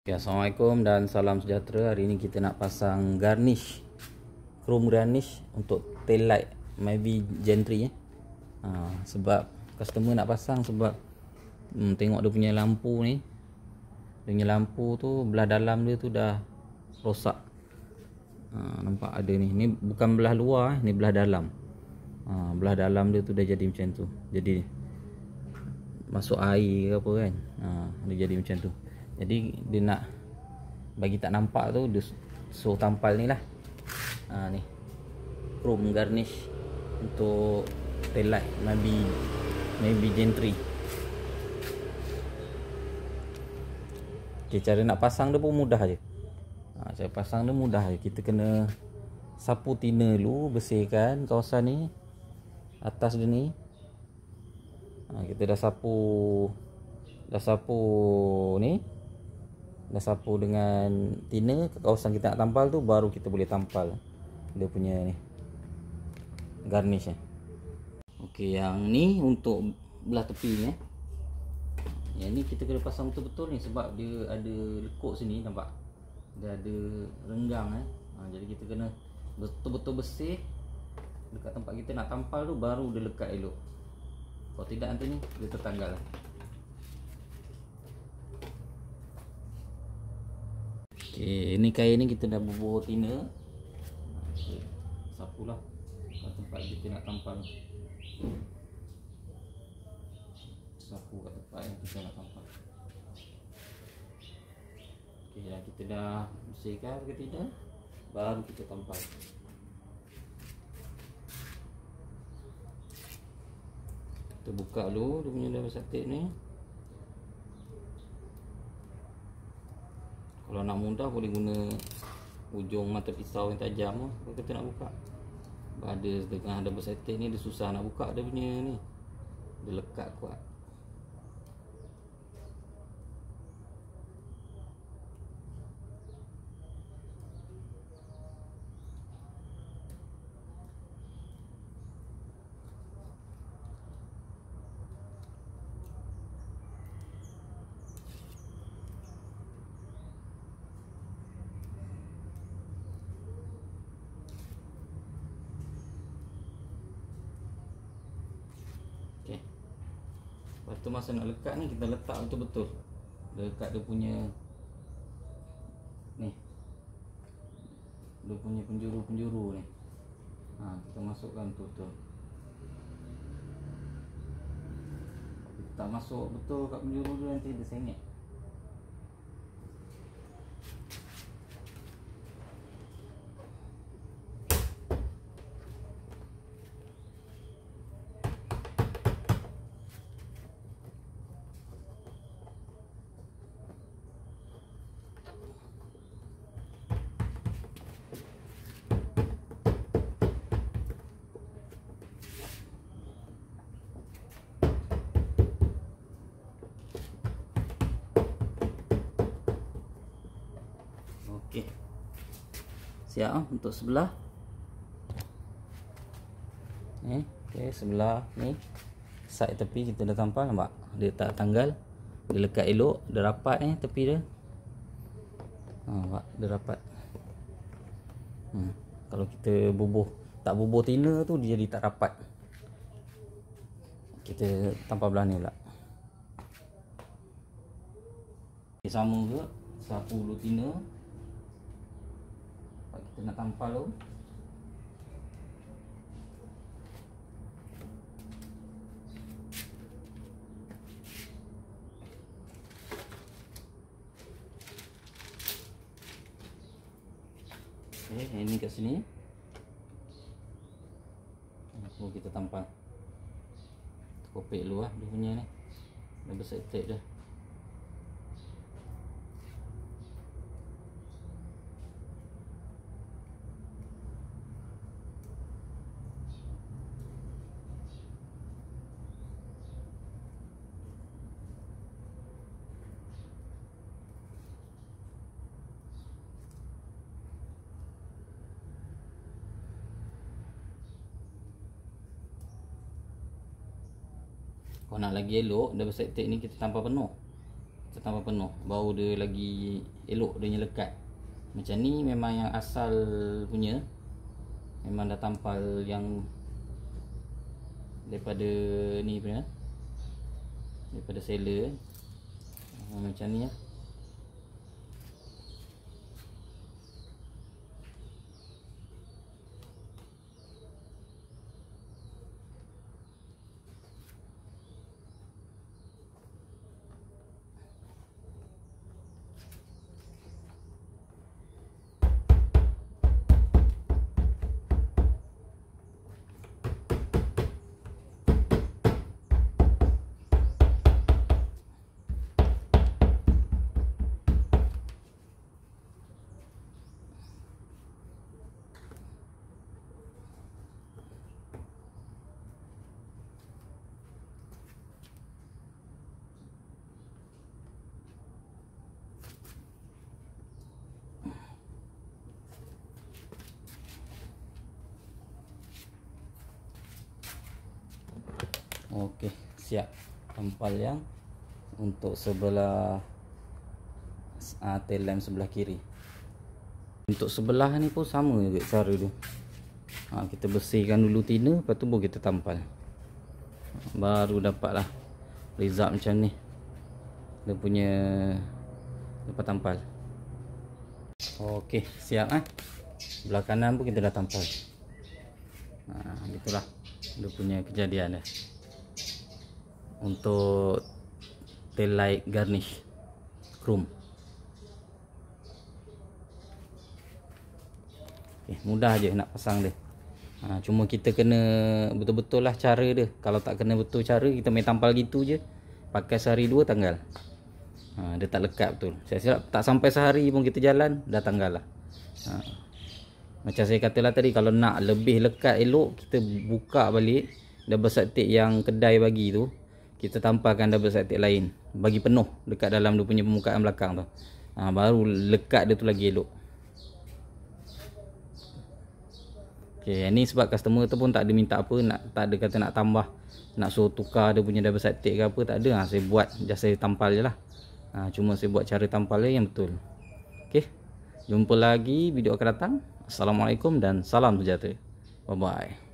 Okay, Assalamualaikum dan salam sejahtera. Hari ini kita nak pasang garnish, chrome garnish untuk tail light Mavic Gen 3 sebab customer nak pasang sebab tengok dia punya lampu ni. Dia punya lampu tu belah dalam dia tu dah rosak. Nampak ada ni. Ni bukan belah luar, ni belah dalam. Belah dalam dia tu dah jadi macam tu. Jadi masuk air ke apa kan. Dia jadi macam tu. Jadi dia nak bagi tak nampak tu, dia suruh tampal ni lah. Ni chrome garnish untuk tail light Mavic Gen 3. Okay, cara nak pasang dia pun mudah je. Cara pasang dia mudah je. Kita kena sapu tina dulu, bersihkan kawasan ni, atas dia ni. Kita dah sapu ni, dah sapu dengan tina ke kawasan kita nak tampal tu, baru kita boleh tampal dia punya ni garnish ni. Okey, yang ni untuk belah tepi ni. Yang ni kita kena pasang betul-betul ni sebab dia ada lekuk sini, nampak? Dia ada renggang jadi kita kena betul-betul bersih dekat tempat kita nak tampal tu, baru dia lekat elok. Kalau tidak nanti ni dia tertanggal. Okey, ini kain ni kita dah bubuh tina. Sapulah tempat kita nak tampal. Sapu kat tempat yang kita nak tampal. Okey, dah kita dah bersihkan ke tidak, baru kita tampal. Kita buka dulu dia punya double static ni. Kalau nak mudah boleh guna ujung mata pisau yang tajam tu. Kalau kita nak buka, ada dengan double static ni dia susah nak buka dia punya ni. Dia lekat kuat. Lepas tu masa nak lekat ni, kita letak betul-betul dekat dia punya ni, dia punya penjuru-penjuru ni. Kita masukkan betul-betul. Kita tak masuk betul kat penjuru tu, nanti dia sengit. Okey, siap untuk sebelah ni. Okey, sebelah ni side tepi kita dah tampal, nampak? Dia tak tanggal, dia lekat elok, dia rapat tepi dia. Nampak? Dia rapat. Kalau kita tak bubuh tina tu, dia jadi tak rapat. Kita tampal belah ni pula. Okay, sama ke, sapu dulu tina. Kita nak tampal tu. Okey, ini kat sini. Kita tampal. Kopek dulu dia punya ni. Dah besar tape dah. Kalau nak lagi elok, double stack tape ni kita tampal penuh. Kita kita tambah penuh, baru dia lagi elok dia lekat. Macam ni memang yang asal punya, memang dah tampal yang daripada ni punya, daripada seller. Macam ni ya. Okey, siap tampal yang untuk sebelah tail lamp sebelah kiri. Untuk sebelah ni pun sama juga cara dia. Kita bersihkan dulu tina, lepas tu baru kita tampal. Baru dapatlah result macam ni. Dia punya lepas tampal. Okey, siap Sebelah kanan pun kita dah tampal. Itulah dia punya kejadian dia. Untuk tail light garnish chrome. Mudah je nak pasang dia. Cuma kita kena betul-betul lah cara dia. Kalau tak kena betul cara, kita main tampal gitu je, pakai sehari 2 tanggal. Dia tak lekat betul. Saya silap tak sampai sehari pun kita jalan dah tanggal lah. Macam saya katalah tadi, kalau nak lebih lekat elok, kita buka balik double side tape yang kedai bagi tu, kita tampalkan double side tape lain, bagi penuh dekat dalam dia punya permukaan belakang tu. Baru lekat dia tu lagi elok. Okey, ni sebab customer tu pun tak ada minta apa, tak ada kata nak tambah, nak suruh tukar dia punya double side tape ke apa, tak ada. Saya buat, just saya tampal je lah. Cuma saya buat cara tampal dia yang betul. Okey, jumpa lagi video akan datang. Assalamualaikum dan salam sejahtera. Bye bye.